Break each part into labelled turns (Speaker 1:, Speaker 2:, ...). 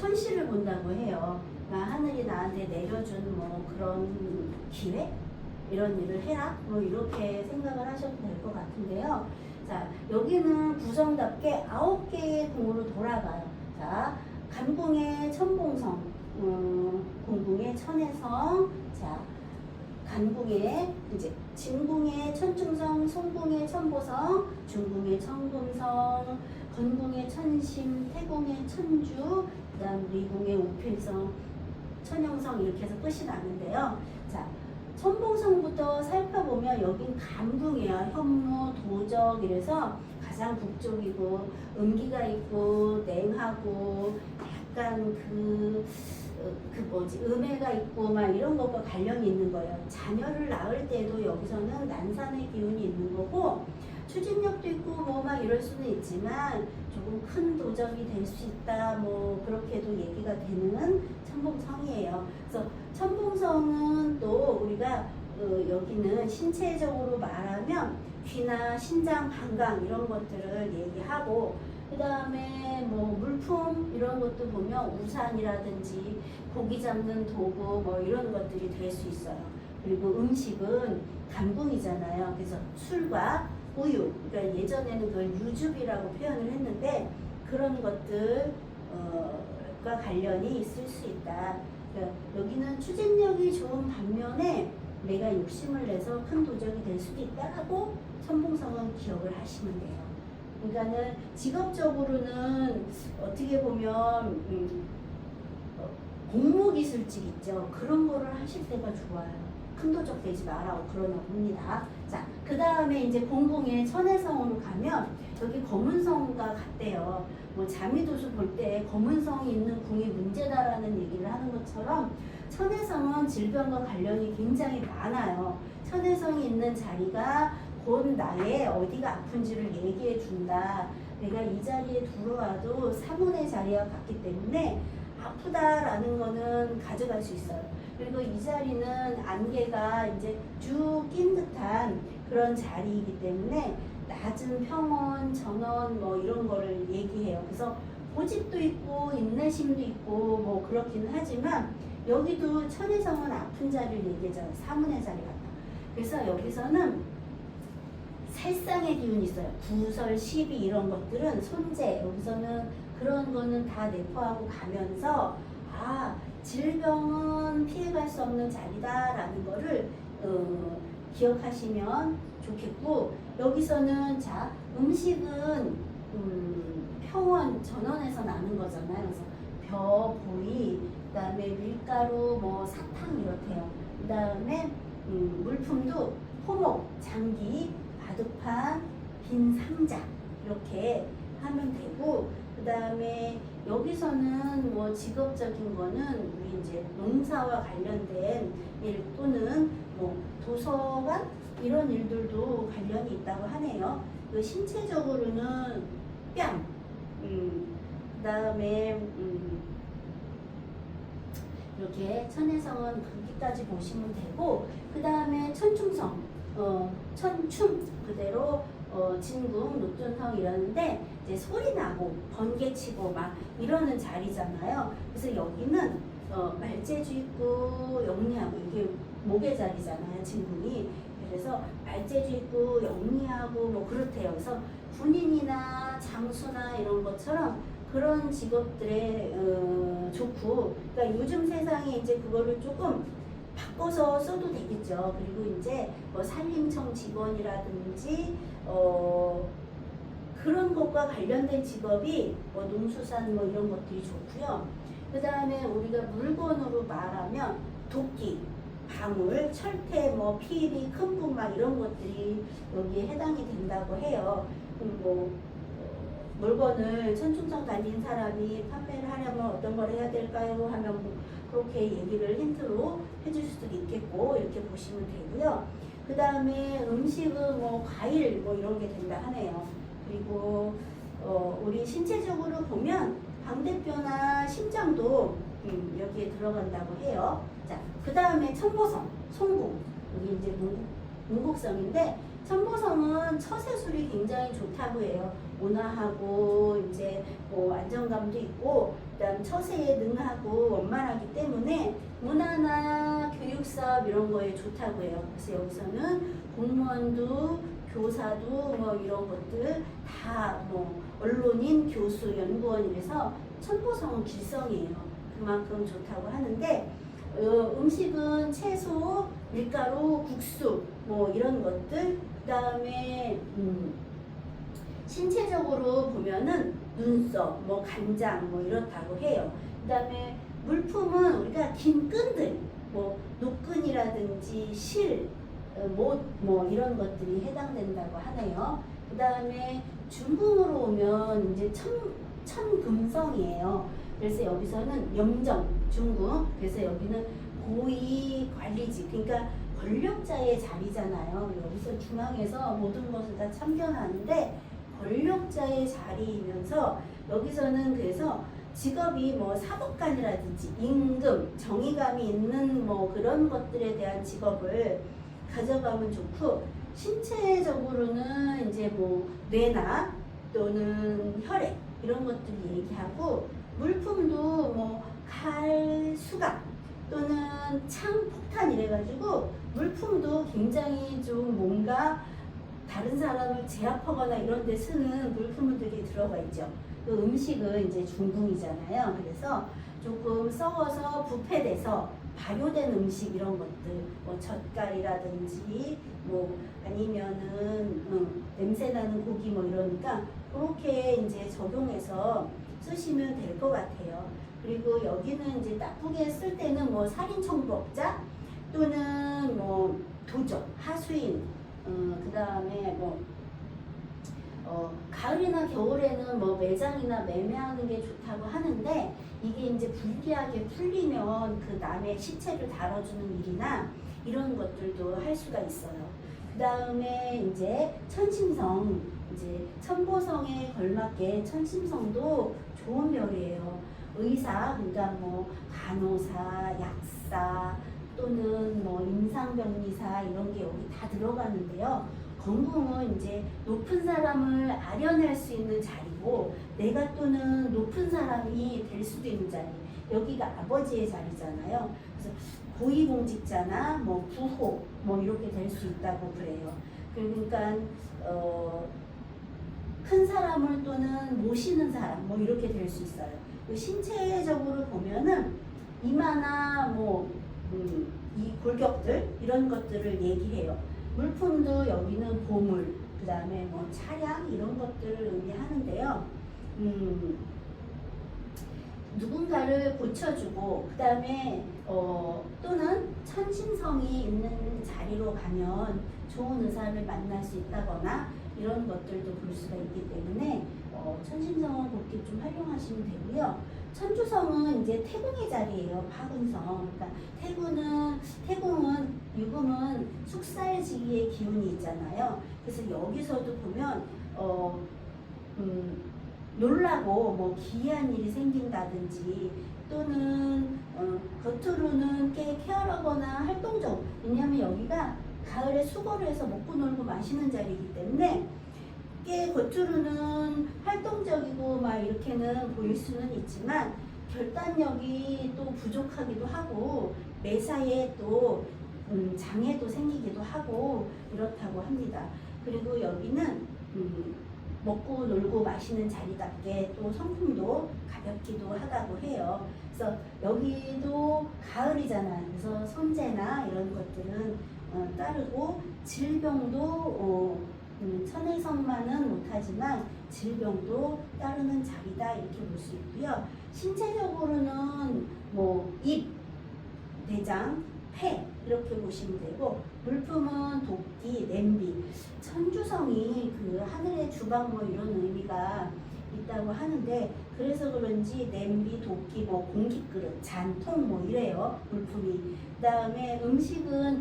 Speaker 1: 천시를 본다고 해요. 그러니까 하늘이 나한테 내려준 뭐 그런 기회? 이런 일을 해라? 뭐 이렇게 생각을 하셔도 될 것 같은데요. 자, 여기는 구성답게 9개의 궁으로 돌아가요. 자, 간궁의 천봉성, 공궁의 천혜성, 자, 간궁의 이제 진궁의 천충성, 송궁의 천보성, 중궁의 천금성, 건궁의 천심, 태궁의 천주, 그다음 리궁의 우필성, 천영성 이렇게 해서 끝이 나는데요. 자, 천봉성부터 살펴보면 여긴 간궁이에요. 현무, 도적 이래서 가장 북쪽이고 음기가 있고 냉하고 약간 그 음해가 있고 막 이런 것과 관련이 있는 거예요. 자녀를 낳을 때도 여기서는 난산의 기운이 있는 거고 추진력도 있고 뭐 막 이럴 수는 있지만 조금 큰 도적이 될 수 있다 뭐 그렇게도 얘기가 되는 천봉성이에요. 그래서 천봉성은 또 우리가 여기는 신체적으로 말하면 귀나 신장, 방광 이런 것들을 얘기하고 그 다음에 뭐 물품 이런 것도 보면 우산이라든지 고기 잡는 도구 뭐 이런 것들이 될 수 있어요. 그리고 음식은 간궁이잖아요. 그래서 술과 우유, 그러니까 예전에는 그걸 유즙이라고 표현을 했는데 그런 것들과 관련이 있을 수 있다. 그러니까 여기는 추진력이 좋은 반면에 내가 욕심을 내서 큰 도적이 될 수도 있다라고 천봉성은 기억을 하시면 돼요. 그러니까는 직업적으로는 어떻게 보면 공무기술직 있죠. 그런 거를 하실 때가 좋아요. 큰 도적 되지 마라고 그러나 봅니다. 자, 그 다음에 이제 공궁의 천혜성으로 가면 여기 검은성과 같대요. 뭐 자미도수 볼 때 검은성이 있는 궁이 문제다라는 얘기를 하는 것처럼 천혜성은 질병과 관련이 굉장히 많아요. 천혜성이 있는 자리가 곧 나의 어디가 아픈지를 얘기해 준다. 내가 이 자리에 들어와도 사문의 자리와 같기 때문에 아프다라는 거는 가져갈 수 있어요. 그리고 이 자리는 안개가 이제 쭉 낀 듯한 그런 자리이기 때문에 낮은 평온, 전원 뭐 이런 거를 얘기해요. 그래서 고집도 있고 인내심도 있고 뭐 그렇긴 하지만 여기도 천혜성은 아픈 자리를 얘기하잖아요. 사문의 자리 같다. 그래서 여기서는 살상의 기운이 있어요. 구설, 시비 이런 것들은 손재 여기서는 그런 거는 다 내포하고 가면서 질병은 피해갈 수 없는 자리다라는 거를 기억하시면 좋겠고 여기서는 자 음식은 평원 전원에서 나는 거잖아요. 그래서 벼, 보리, 그 다음에 밀가루, 뭐 사탕 이렇대요. 그 다음에 물품도 호목, 장기, 바둑판, 빈 상자 이렇게 하면 되고 그 다음에 여기서는 뭐 직업적인 거는 우리 이제 농사와 관련된 일 또는 뭐 도서관 이런 일들도 관련이 있다고 하네요. 그 신체적으로는 뺨, 그 다음에 이렇게 천혜성은 거기까지 보시면 되고 그 다음에 천충성, 천충 그대로 진궁, 노tun성 이러는데 이제 소리 나고 번개치고 막 이러는 자리잖아요. 그래서 여기는 말재주 있고 영리하고 이게 목의 자리잖아요. 진궁이. 그래서 말재주 있고 영리하고 뭐 그렇대요. 그래서 군인이나 장수나 이런 것처럼 그런 직업들에 좋고 그러니까 요즘 세상에 이제 그거를 조금 바꿔서 써도 되겠죠. 그리고 이제 뭐 산림청 직원이라든지 그런 것과 관련된 직업이 뭐 농수산 뭐 이런 것들이 좋고요. 그 다음에 우리가 물건으로 말하면 도끼, 방울, 철퇴, 뭐 피리, 큰붓 막 이런 것들이 여기에 해당이 된다고 해요. 뭐 물건을 천충성 달린 사람이 판매를 하려면 어떤 걸 해야 될까요? 하면 뭐 그렇게 얘기를 힌트로 해줄 수도 있겠고 이렇게 보시면 되고요. 그 다음에 음식은 뭐 과일 뭐 이런 게 된다 하네요. 그리고 우리 신체적으로 보면 방대뼈나 심장도 여기에 들어간다고 해요. 자, 그 다음에 천보성, 송궁 여기 이제 문곡성인데 천보성은 처세술이 굉장히 좋다고 해요. 온화하고 이제 뭐 안정감도 있고 그다음 처세에 능하고 원만하기 때문에 문화나 교육 사업 이런 거에 좋다고 해요. 그래서 여기서는 공무원도 교사도 뭐 이런 것들 다 뭐 언론인, 교수, 연구원 이래서 천보성은 길성이에요. 그만큼 좋다고 하는데 음식은 채소, 밀가루, 국수 뭐 이런 것들 그다음에 신체적으로 보면은 눈썹, 뭐 간장 뭐 이렇다고 해요. 그다음에 물품은 우리가 긴 끈들 뭐 노끈이라든지 실, 못 뭐 이런 것들이 해당된다고 하네요. 그다음에 중궁으로 오면 이제 천금성이에요. 그래서 여기서는 염정, 중궁. 그래서 여기는 고위 관리직, 그러니까 권력자의 자리잖아요. 여기서 중앙에서 모든 것을 다 참견하는데 권력자의 자리이면서 여기서는 그래서 직업이 뭐 사법관이라든지 임금, 정의감이 있는 뭐 그런 것들에 대한 직업을 가져가면 좋고 신체적으로는 이제 뭐 뇌나 또는 혈액 이런 것들 얘기하고 물품도 뭐 칼, 수갑 또는 창, 폭탄 이래가지고 물품도 굉장히 좀 뭔가 다른 사람을 제압하거나 이런 데 쓰는 물품들이 들어가 있죠. 그 음식은 이제 중궁이잖아요. 그래서 조금 썩어서 부패돼서 발효된 음식 이런 것들 뭐 젓갈이라든지 뭐 아니면은 냄새나는 고기 뭐 이러니까 그렇게 이제 적용해서 쓰시면 될 것 같아요. 그리고 여기는 이제 나쁘게 쓸 때는 뭐 살인청부업자 또는 뭐 도적, 하수인 그 다음에 뭐 가을이나 겨울에는 뭐 매장이나 매매하는 게 좋다고 하는데 이게 이제 불리하게 풀리면 그 남의 시체를 다뤄주는 일이나 이런 것들도 할 수가 있어요. 그 다음에 이제 천심성, 이제 천보성에 걸맞게 천심성도 좋은 별이에요. 의사, 그러니까 뭐 간호사, 약사 또는 뭐 임상병리사 이런 게 여기 다 들어가는데요. 건궁은 이제 높은 사람을 아련할 수 있는 자리고 내가 또는 높은 사람이 될 수도 있는 자리. 여기가 아버지의 자리잖아요. 그래서 고위공직자나 뭐 부호 뭐 이렇게 될 수 있다고 그래요. 그러니까 큰 사람을 또는 모시는 사람 뭐 이렇게 될 수 있어요. 신체적으로 보면은 이마나 뭐 이 골격들 이런 것들을 얘기해요. 물품도 여기는 보물, 그 다음에 뭐 차량 이런 것들을 의미하는데요. 누군가를 고쳐주고 그 다음에 또는 천심성이 있는 자리로 가면 좋은 의사를 만날 수 있다거나 이런 것들도 볼 수가 있기 때문에 천심성은 그렇게 좀 활용하시면 되고요. 천주성은 이제 태궁의 자리예요. 파군성. 그러니까 태궁은 유금은 숙살지기의 기운이 있잖아요. 그래서 여기서도 보면 놀라고 뭐 기이한 일이 생긴다든지 또는 겉으로는 꽤 쾌활하거나 활동적. 왜냐하면 여기가 가을에 수거를 해서 먹고 놀고 마시는 자리이기 때문에 꽤 겉으로는 활동적이고 막 이렇게는 보일 수는 있지만 결단력이 또 부족하기도 하고 매사에 또 장애도 생기기도 하고 이렇다고 합니다. 그리고 여기는 먹고 놀고 마시는 자리답게 또 성품도 가볍기도 하다고 해요. 그래서 여기도 가을이잖아요. 그래서 손재나 이런 것들은 따르고 질병도 천일성만은 못하지만 질병도 따르는 자리다 이렇게 볼 수 있고요. 신체적으로는 뭐 입, 내장, 폐 이렇게 보시면 되고 물품은 도끼, 냄비, 천주성이 그 하늘의 주방 뭐 이런 의미가 있다고 하는데 그래서 그런지 냄비, 도끼, 뭐 공깃그릇, 잔통 뭐 이래요 물품이. 그 다음에 음식은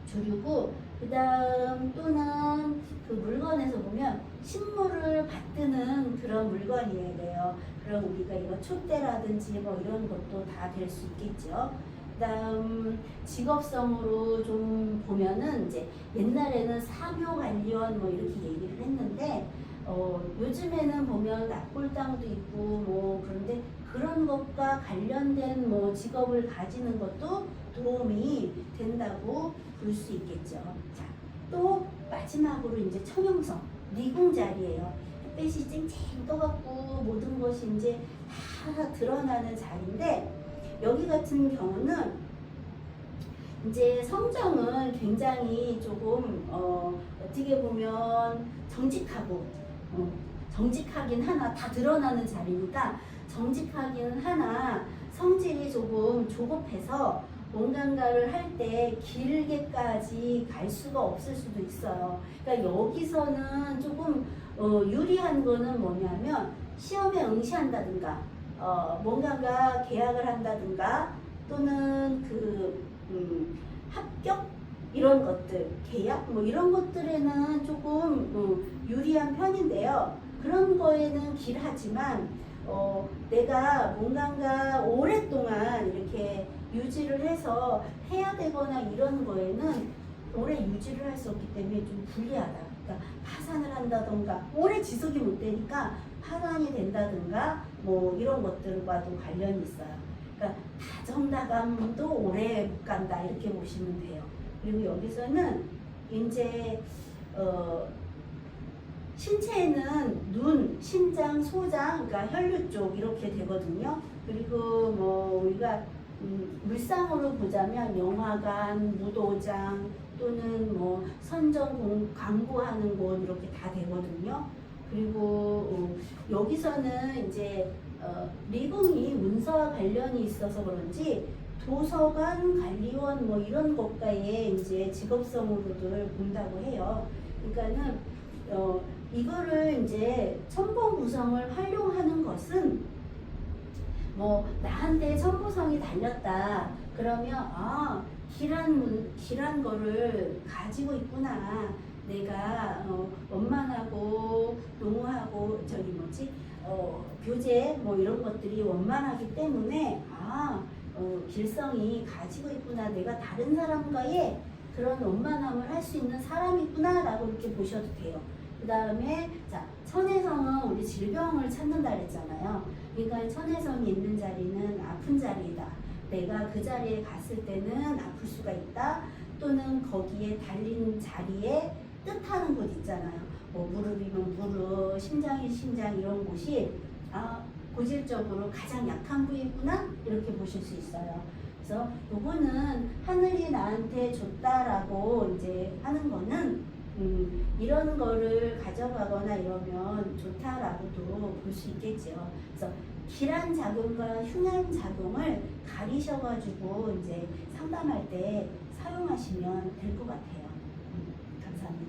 Speaker 1: 조류고 그 다음 또는 그 물건에서 보면 식물을 받드는 그런 물건이에요. 그럼 우리가 이거 촛대라든지 뭐 이런 것도 다 될 수 있겠죠. 그 다음 직업성으로 좀 보면은 이제 옛날에는 사묘관리원 뭐 이렇게 얘기를 했는데 요즘에는 보면 납골당도 있고 뭐 그런데 그런 것과 관련된 뭐 직업을 가지는 것도 도움이 된다고 볼 수 있겠죠. 자, 또 마지막으로 이제 천형성, 리궁 자리예요. 햇빛이 쨍쨍 떠갖고 모든 것이 이제 다 드러나는 자리인데 여기 같은 경우는 이제 성정은 굉장히 조금 어떻게 보면 정직하고 정직하긴 하나 다 드러나는 자리니까 정직하긴 하나 성질이 조금 조급해서 뭔가를 할 때 길게까지 갈 수가 없을 수도 있어요. 그러니까 여기서는 조금 유리한 거는 뭐냐면 시험에 응시한다든가 뭔가가 계약을 한다든가 또는 합격 이런 것들 계약 뭐 이런 것들에는 조금 유리한 편인데요. 그런 거에는 길하지만 내가 뭔가 오랫동안 이렇게 유지를 해서 해야 되거나 이런 거에는 오래 유지를 할 수 없기 때문에 좀 불리하다. 그러니까 파산을 한다던가 오래 지속이 못 되니까 파산이 된다든가 뭐 이런 것들과도 관련이 있어요. 그러니까 다정다감도 오래 못 간다 이렇게 보시면 돼요. 그리고 여기서는 이제 신체에는 눈, 심장, 소장, 그러니까 혈류 쪽 이렇게 되거든요. 그리고 뭐 우리가 물상으로 보자면 영화관, 무도장 또는 뭐 선전 광고하는 곳 이렇게 다 되거든요. 그리고 여기서는 이제 리궁이 문서와 관련이 있어서 그런지 도서관, 관리원 뭐 이런 것과의 이제 직업성으로들 본다고 해요. 그러니까는 이거를 이제 첨보 구성을 활용하는 것은 뭐 나한테 첨보성이 달렸다 그러면 길한 거를 가지고 있구나. 내가 원만하고 농후하고 교재 뭐 이런 것들이 원만하기 때문에 길성이 가지고 있구나. 내가 다른 사람과의 그런 원만함을 할 수 있는 사람이구나 라고 이렇게 보셔도 돼요. 그 다음에 자 천혜성은 우리 질병을 찾는다 그랬잖아요. 그러니까 천혜성이 있는 자리는 아픈 자리이다. 내가 그 자리에 갔을 때는 아플 수가 있다. 또는 거기에 달린 자리에 뜻하는 곳 있잖아요. 뭐 무릎이면 무릎, 심장이 심장 이런 곳이 고질적으로 가장 약한 부위구나 이렇게 보실 수 있어요. 그래서 요거는 하늘이 나한테 줬다라고 이제 하는 거는 이런 거를 가져가거나 이러면 좋다라고도 볼 수 있겠죠. 그래서 길한 작용과 흉한 작용을 가리셔가지고 이제 상담할 때 사용하시면 될 것 같아요. 감사합니다.